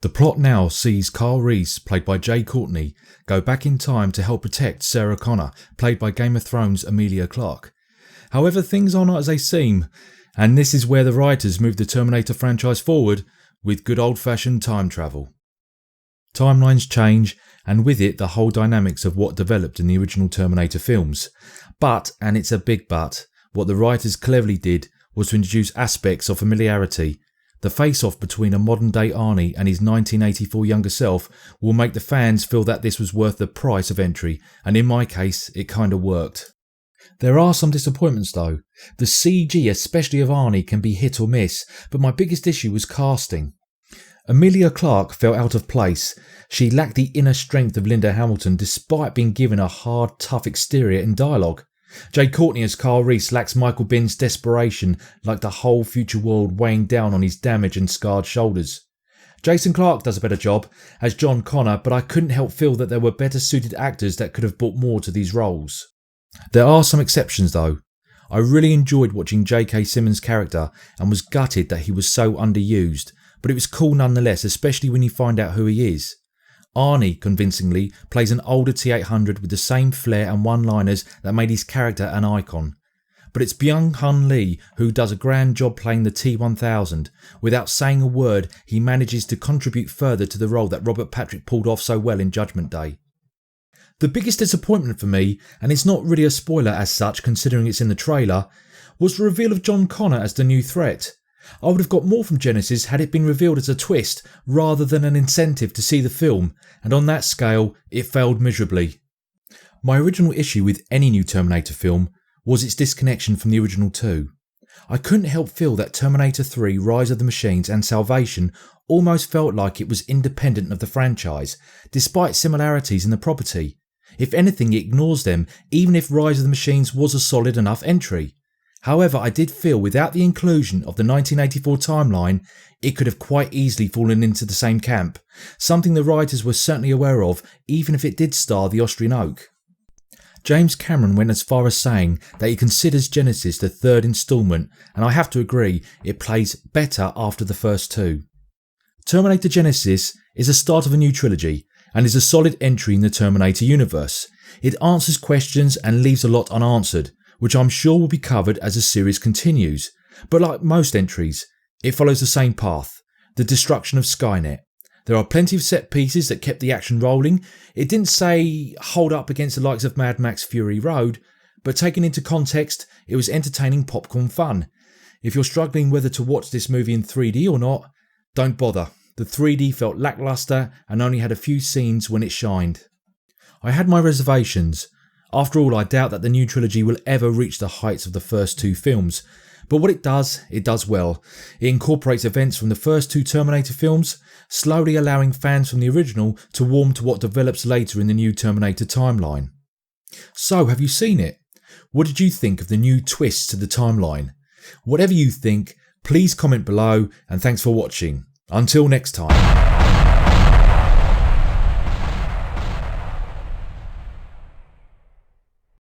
The plot now sees Kyle Reese, played by Jai Courtney, go back in time to help protect Sarah Connor, played by Game of Thrones' Emilia Clarke. However, things are not as they seem, and this is where the writers moved the Terminator franchise forward with good old-fashioned time travel. Timelines change, and with it the whole dynamics of what developed in the original Terminator films. But, and it's a big but, what the writers cleverly did was to introduce aspects of familiarity. The face-off between a modern-day Arnie and his 1984 younger self will make the fans feel that this was worth the price of entry, and in my case, it kinda worked. There are some disappointments though. The CG, especially of Arnie, can be hit or miss, but my biggest issue was casting. Emilia Clarke felt out of place. She lacked the inner strength of Linda Hamilton despite being given a hard, tough exterior in dialogue. Jai Courtney as Kyle Reese lacks Michael Bihn's desperation, like the whole future world weighing down on his damaged and scarred shoulders. Jason Clarke does a better job as John Connor, but I couldn't help feel that there were better suited actors that could have brought more to these roles. There are some exceptions though. I really enjoyed watching J.K. Simmons' character and was gutted that he was so underused, but it was cool nonetheless, especially when you find out who he is. Arnie, convincingly, plays an older T-800 with the same flair and one-liners that made his character an icon. But it's Byung-hun Lee who does a grand job playing the T-1000. Without saying a word, he manages to contribute further to the role that Robert Patrick pulled off so well in Judgment Day. The biggest disappointment for me, and it's not really a spoiler as such considering it's in the trailer, was the reveal of John Connor as the new threat. I would have got more from Genisys had it been revealed as a twist rather than an incentive to see the film, and on that scale it failed miserably. My original issue with any new Terminator film was its disconnection from the original two. I couldn't help feel that Terminator 3 Rise of the Machines and Salvation almost felt like it was independent of the franchise, despite similarities in the property. If anything, it ignores them, even if Rise of the Machines was a solid enough entry. However, I did feel without the inclusion of the 1984 timeline, it could have quite easily fallen into the same camp, something the writers were certainly aware of, even if it did star the Austrian Oak. James Cameron went as far as saying that he considers Genisys the third instalment, and I have to agree, it plays better after the first two. Terminator Genisys is a start of a new trilogy, and is a solid entry in the Terminator universe. It answers questions and leaves a lot unanswered, which I'm sure will be covered as the series continues. But like most entries, it follows the same path, the destruction of Skynet. There are plenty of set pieces that kept the action rolling. It didn't say hold up against the likes of Mad Max Fury Road, but taken into context, it was entertaining popcorn fun. If you're struggling whether to watch this movie in 3D or not, don't bother. The 3D felt lackluster and only had a few scenes when it shined. I had my reservations. After all, I doubt that the new trilogy will ever reach the heights of the first two films, but what it does well. It incorporates events from the first two Terminator films, slowly allowing fans from the original to warm to what develops later in the new Terminator timeline. So, have you seen it? What did you think of the new twists to the timeline? Whatever you think, please comment below, and thanks for watching. Until next time.